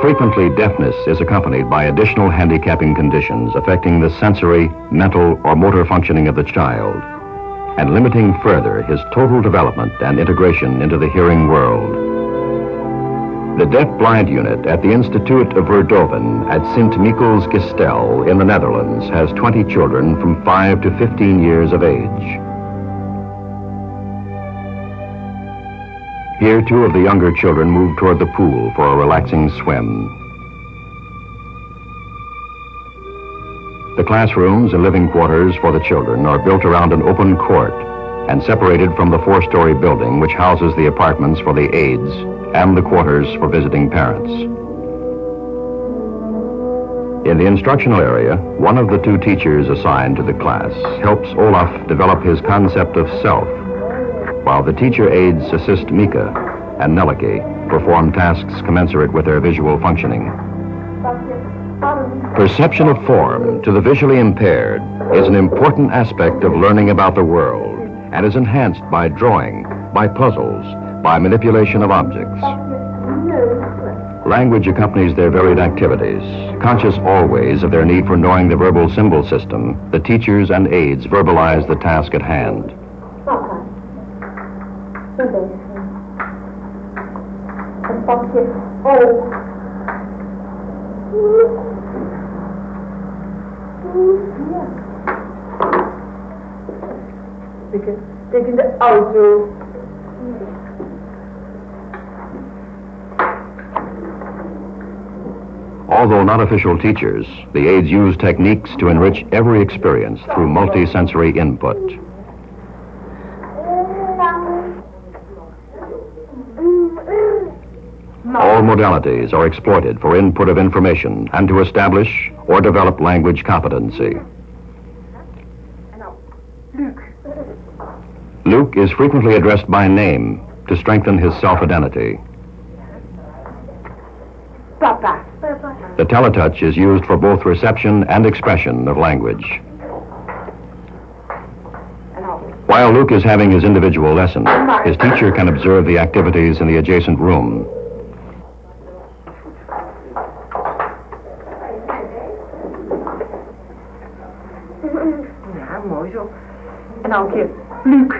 Frequently, deafness is accompanied by additional handicapping conditions affecting the sensory, mental, or motor functioning of the child, and limiting further his total development and integration into the hearing world. The deaf-blind unit at the Instituut of Verdoven at Sint Michiels Gestel in the Netherlands has 20 children from 5 to 15 years of age. Here, 2 of the younger children move toward the pool for a relaxing swim. The classrooms and living quarters for the children are built around an open court and separated from the 4-story building which houses the apartments for the aides and the quarters for visiting parents. In the instructional area, one of the 2 teachers assigned to the class helps Olaf develop his concept of self, while the teacher aides assist Mika and Nelike perform tasks commensurate with their visual functioning. Perception of form to the visually impaired is an important aspect of learning about the world and is enhanced by drawing, by puzzles, by manipulation of objects. Language accompanies their varied activities. Conscious always of their need for knowing the verbal symbol system, the teachers and aides verbalize the task at hand. Een pakje O. Ja. Denk in de auto. Although not official teachers, the aides use techniques to enrich every experience through multi-sensory input. All modalities are exploited for input of information and to establish or develop language competency. Luke is frequently addressed by name to strengthen his self-identity. Papa. The teletouch is used for both reception and expression of language. While Luke is having his individual lesson, his teacher can observe the activities in the adjacent room. Ja, mooi zo. En dan een keer Luc.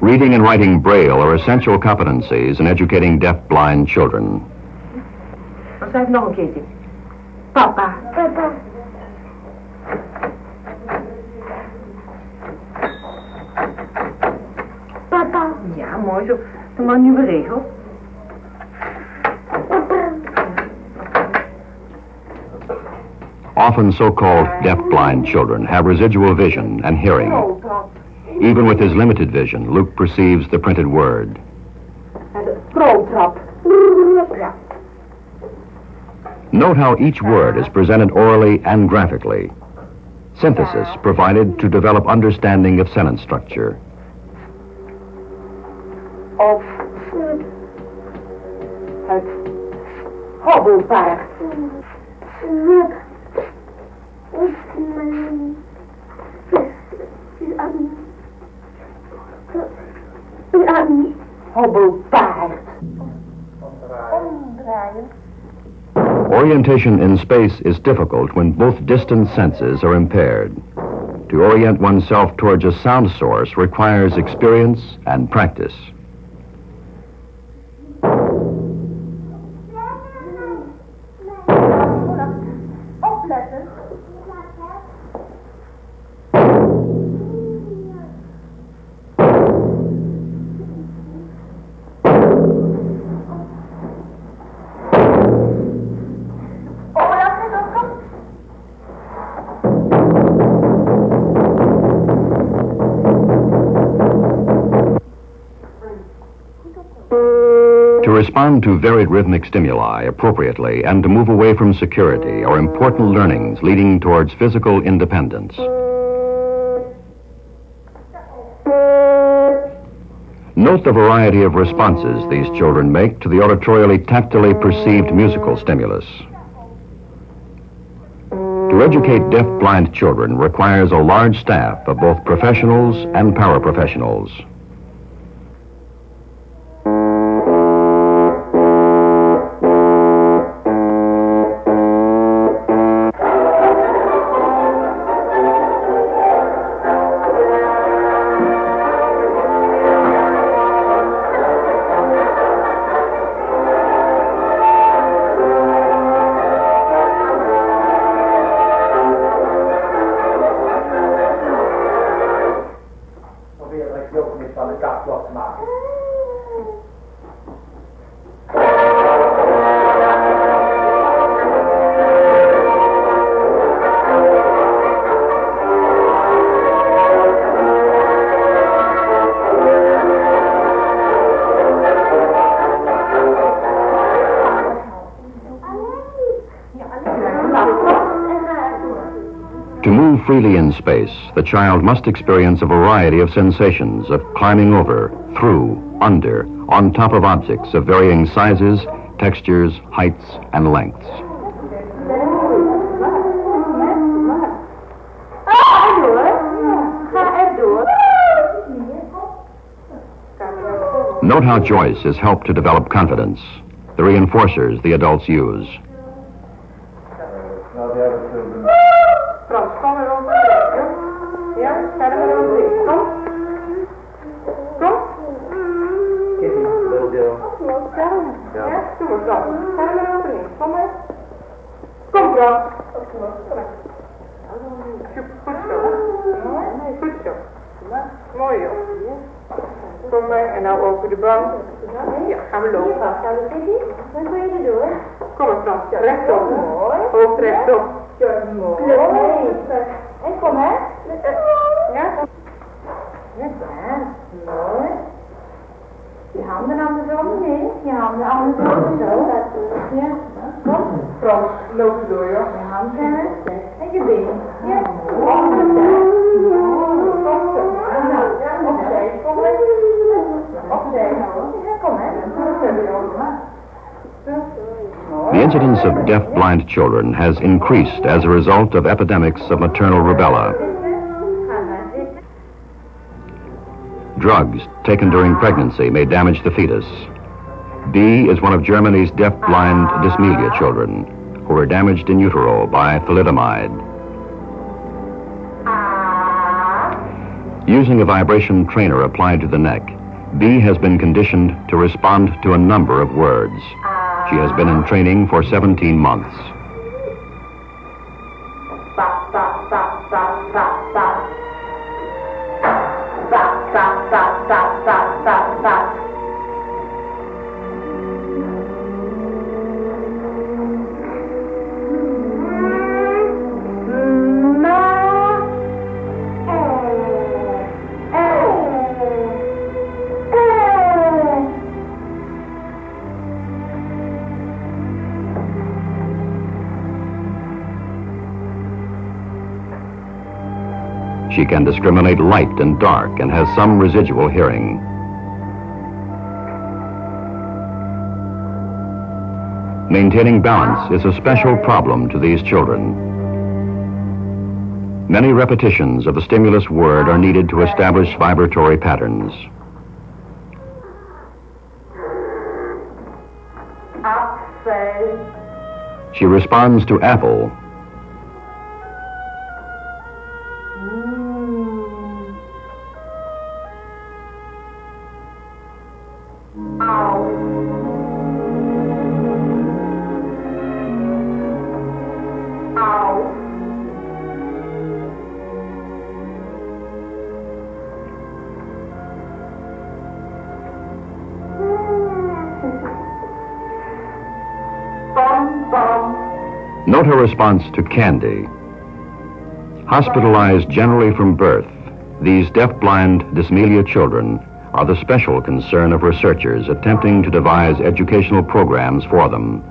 Reading and writing Braille are essential competencies in educating deaf-blind children. Dan schrijf nog een keertje. Papa. Papa. Papa. Ja, mooi zo. Doe maar een nieuwe regel. Often so-called deaf-blind children have residual vision and hearing. Even with his limited vision, Luke perceives the printed word. En de stroomtrap. Ja. Note how each word is presented orally and graphically. Synthesis provided to develop understanding of sentence structure. Of het hobbelpaard. Hobbelpaard. Omdraaien. Orientation in space is difficult when both distant senses are impaired. To orient oneself towards a sound source requires experience and practice. Opletten. To respond to varied rhythmic stimuli appropriately and to move away from security are important learnings leading towards physical independence. Note the variety of responses these children make to the auditorially tactily perceived musical stimulus. To educate deaf-blind children requires a large staff of both professionals and paraprofessionals. kapslot maken. To move freely in space, the child must experience a variety of sensations of climbing over, through, under, on top of objects of varying sizes, textures, heights, and lengths. Note how Joyce is helped to develop confidence, the reinforcers the adults use. Frans, kom er rond de trekken. Ja, ga er maar rond de trekken. Kom. Kom. Kitty, little girl. Ja, doe maar Frans. Ga er maar rond de trekken. Kom maar. Kom Frans. Kom maar. Goed zo. Goed zo. Mooi joh. Kom maar en nou over de bank. Ja, gaan we lopen. Wat wil je doen? Kom maar Frans. Rechtop. Hoofd rechtop. Mooi. En kom hè. Ja? Ja, mooi. Je handen andersom, nee. Je handen andersom, zo. Ja, kom. Frans, loop er door joh. Je handen en je been. Ja, opzij. Kom maar. Opzij. Ja, kom hè. The incidence of deaf-blind children has increased as a result of epidemics of maternal rubella. Drugs taken during pregnancy may damage the fetus. B is one of Germany's deaf-blind dysmelia children who were damaged in utero by thalidomide. Using a vibration trainer applied to the neck, B has been conditioned to respond to a number of words. She has been in training for 17 months. She can discriminate light and dark and has some residual hearing. Maintaining balance is a special problem to these children. Many repetitions of the stimulus word are needed to establish vibratory patterns. She responds to apple. Note her response to candy. Hospitalized generally from birth, these deaf-blind dysmelia children are the special concern of researchers attempting to devise educational programs for them.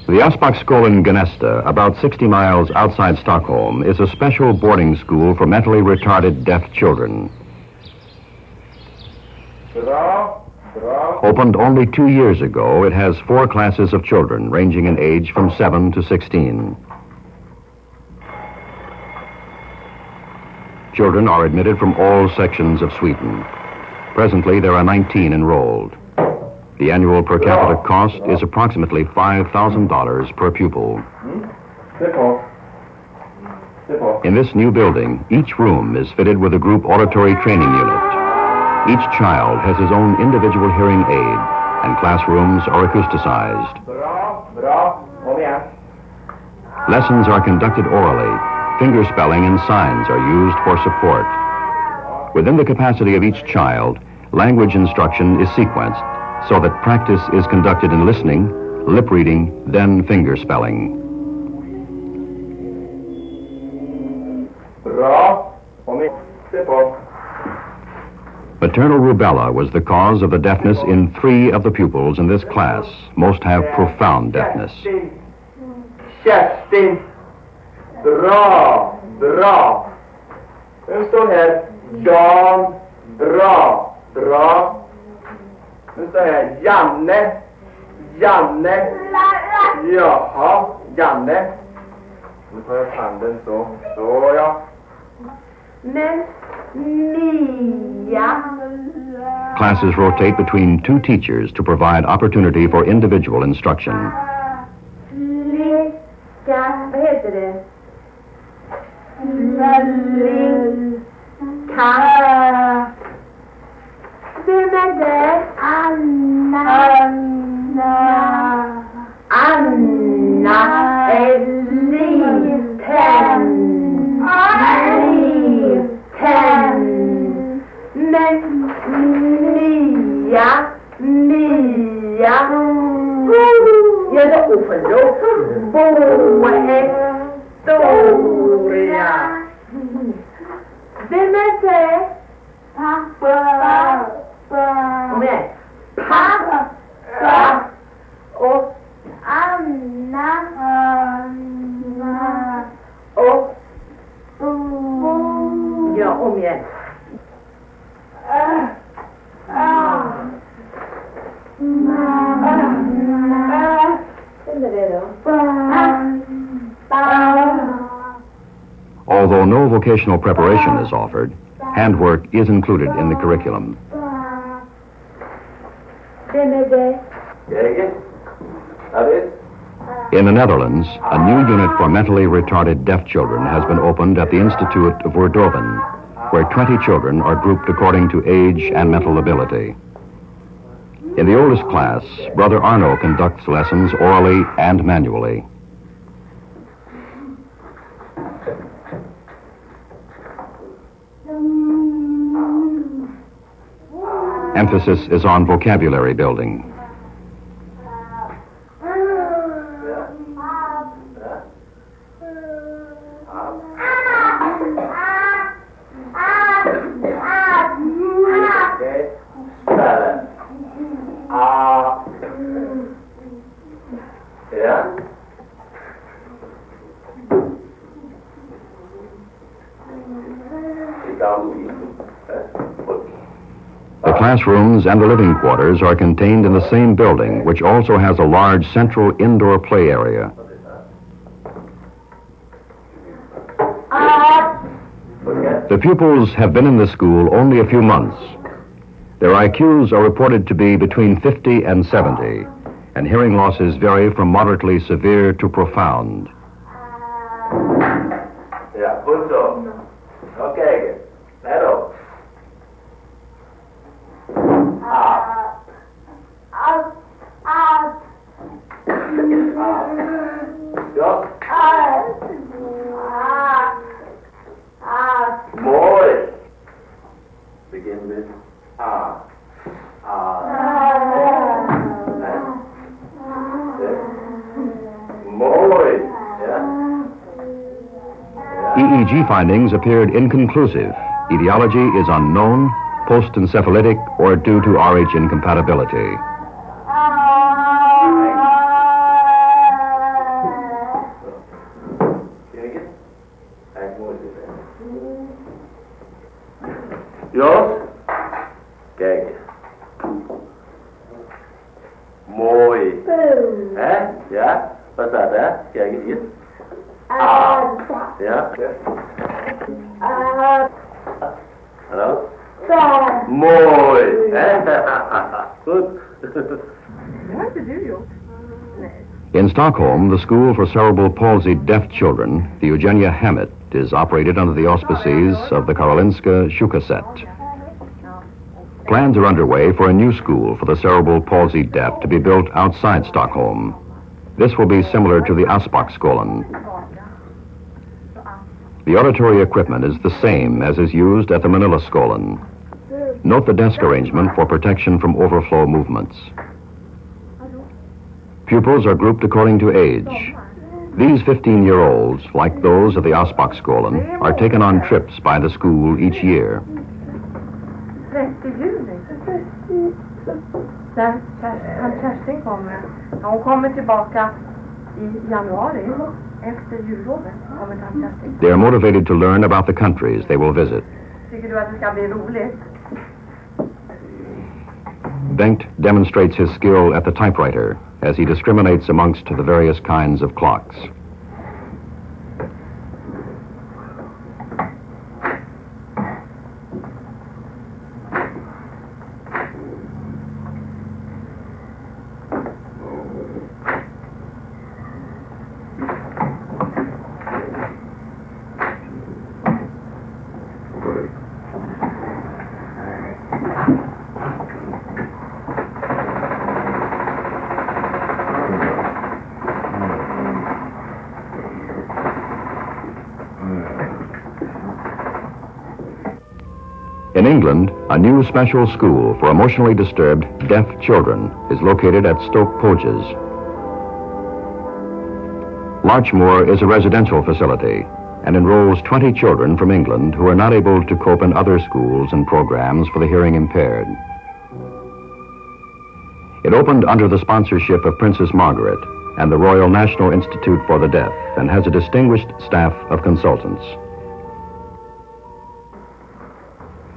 The Aspaksskolan Gnesta, about 60 miles outside Stockholm, is a special boarding school for mentally retarded deaf children. Opened only 2 years ago, it has 4 classes of children ranging in age from 7 to 16. Children are admitted from all sections of Sweden. Presently, there are 19 enrolled. The annual per capita cost is approximately $5,000 per pupil. In this new building, each room is fitted with a group auditory training unit. Each child has his own individual hearing aid, and classrooms are acousticized. Lessons are conducted orally, finger spelling and signs are used for support. Within the capacity of each child, language instruction is sequenced so that practice is conducted in listening, lip reading, then finger spelling. Maternal rubella was the cause of the deafness in 3 of the pupils in this class. Most have profound deafness. Kerstin. Bra. Nu står här Jan. Bra. Nu står här Janne. Jaha, Janne. Nu tar jag handen så ja. Men Mia. Classes rotate between 2 teachers to provide opportunity for individual instruction. Vad heter det? Vem är det? Anna är liten. Men Mia. Ja, det är förlåt. Historia. Vem är det? Pappa. Kom igen. Pappa. Och Anna. Och ja, om igen. Although no vocational preparation is offered, handwork is included in the curriculum. In the Netherlands, a new unit for mentally retarded deaf children has been opened at the Institute of Wordoven, where 20 children are grouped according to age and mental ability. In the oldest class, Brother Arno conducts lessons orally and manually. Emphasis is on vocabulary building. The classrooms and the living quarters are contained in the same building, which also has a large central indoor play area. The pupils have been in the school only a few months. Their IQs are reported to be between 50 and 70, and hearing losses vary from moderately severe to profound. Ja, goed zo. Nou kijken. Let op. Ja. Mooi. Begin met A. Mooi. Ja. EEG findings appeared inconclusive. Etiology is unknown, post-encephalitic, or due to RH incompatibility. Jos, kijk. Mooi. Hè? Ja? Wat staat daar? Kijk eens hier. Ja? Hallo? Mooi. Hè? Goed. In Stockholm, the School for Cerebral Palsy Deaf Children, the Eugenia Hammett, is operated under the auspices of the Karolinska Sjukhuset. Plans are underway for a new school for the cerebral palsy deaf to be built outside Stockholm. This will be similar to the Asbachskolan. The auditory equipment is the same as is used at the Manila Skolan. Note the desk arrangement for protection from overflow movements. Pupils are grouped according to age. These 15-year-olds, like those of the Asbachskolan, are taken on trips by the school each year. 30 juni. Där Kerstin kommer. Hon kommer tillbaka i januari. Efter jullovet kommer Kerstin. They are motivated to learn about the countries they will visit. Tycker du att det ska bli roligt? Bengt demonstrates his skill at the typewriter as he discriminates amongst the various kinds of clocks. In England, a new special school for emotionally disturbed deaf children is located at Stoke Poges. Larchmore is a residential facility and enrolls 20 children from England who are not able to cope in other schools and programs for the hearing impaired. It opened under the sponsorship of Princess Margaret and the Royal National Institute for the Deaf and has a distinguished staff of consultants.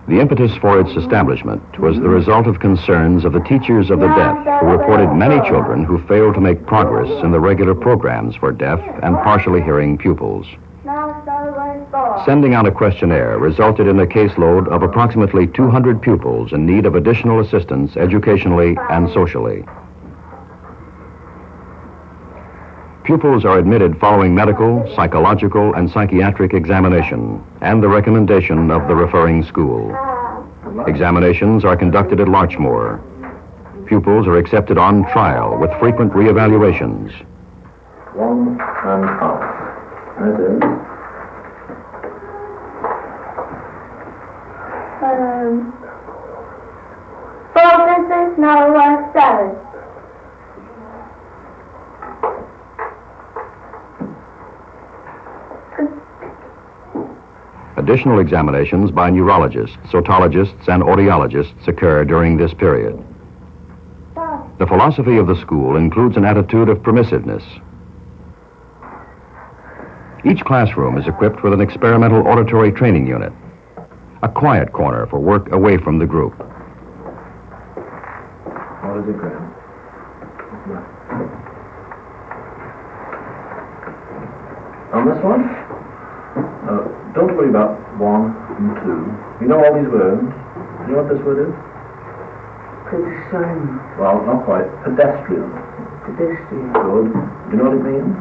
The impetus for its establishment was the result of concerns of the teachers of the deaf who reported many children who failed to make progress in the regular programs for deaf and partially hearing pupils. Sending out a questionnaire resulted in a caseload of approximately 200 pupils in need of additional assistance educationally and socially. Pupils are admitted following medical, psychological, and psychiatric examination and the recommendation of the referring school. Examinations are conducted at Larchmore. Pupils are accepted on trial with frequent reevaluations. 1.5. That is. Focuses now on 7. Additional examinations by neurologists, otologists, and audiologists occur during this period. The philosophy of the school includes an attitude of permissiveness. Each classroom is equipped with an experimental auditory training unit, a quiet corner for work away from the group. What is it, Graham? On this one? Don't worry about 1 and 2. You know all these words? You know what this word is? Concern. Well, not quite. Pedestrian. Pedestrian. Good. Do you know what it means?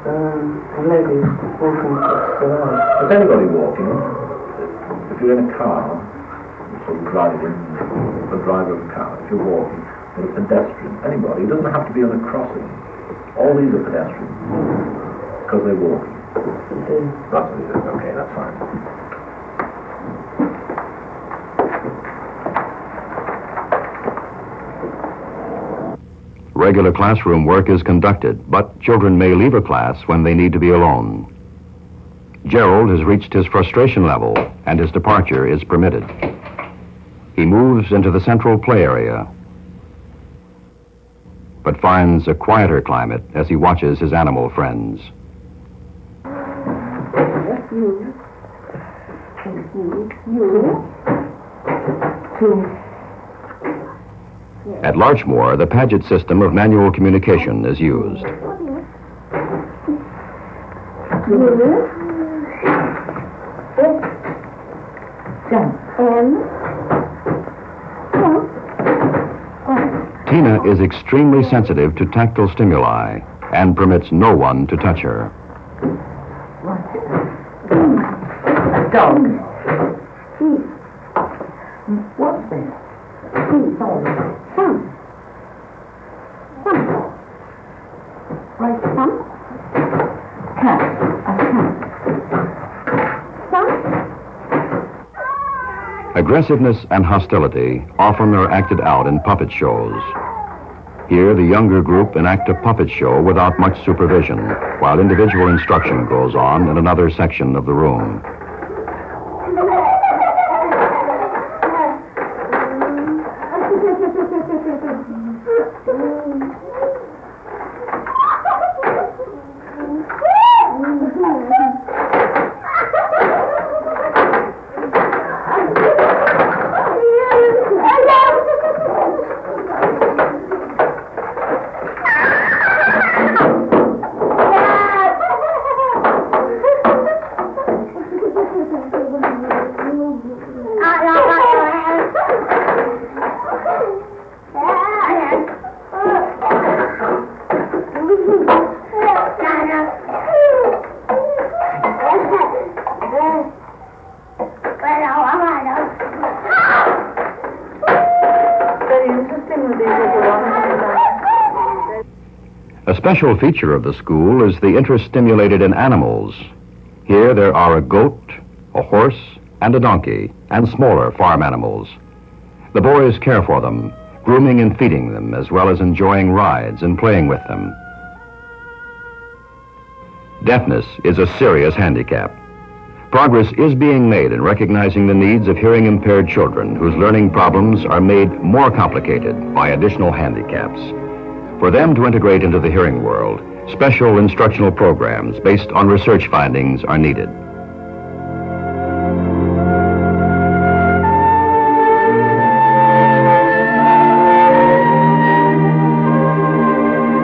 A lady walking across the road. It's anybody walking. If you're in a car, sort of driving, the driver of a car, if you're walking, but a pedestrian, anybody, it doesn't have to be on a crossing. All these are pedestrians, because they're walking. That's what it is. Okay, that's fine. Regular classroom work is conducted, but children may leave a class when they need to be alone. Gerald has reached his frustration level, and his departure is permitted. He moves into the central play area, but finds a quieter climate as he watches his animal friends. At Larchmore, the Paget system of manual communication is used. Tina is extremely sensitive to tactile stimuli and permits no one to touch her. Dog. What's this? Sun. Right, sun. Cat. A cat. Aggressiveness and hostility often are acted out in puppet shows. Here, the younger group enact a puppet show without much supervision, while individual instruction goes on in another section of the room. A special feature of the school is the interest stimulated in animals. Here there are a goat, a horse, and a donkey, and smaller farm animals. The boys care for them, grooming and feeding them, as well as enjoying rides and playing with them. Deafness is a serious handicap. Progress is being made in recognizing the needs of hearing-impaired children whose learning problems are made more complicated by additional handicaps. For them to integrate into the hearing world, special instructional programs based on research findings are needed.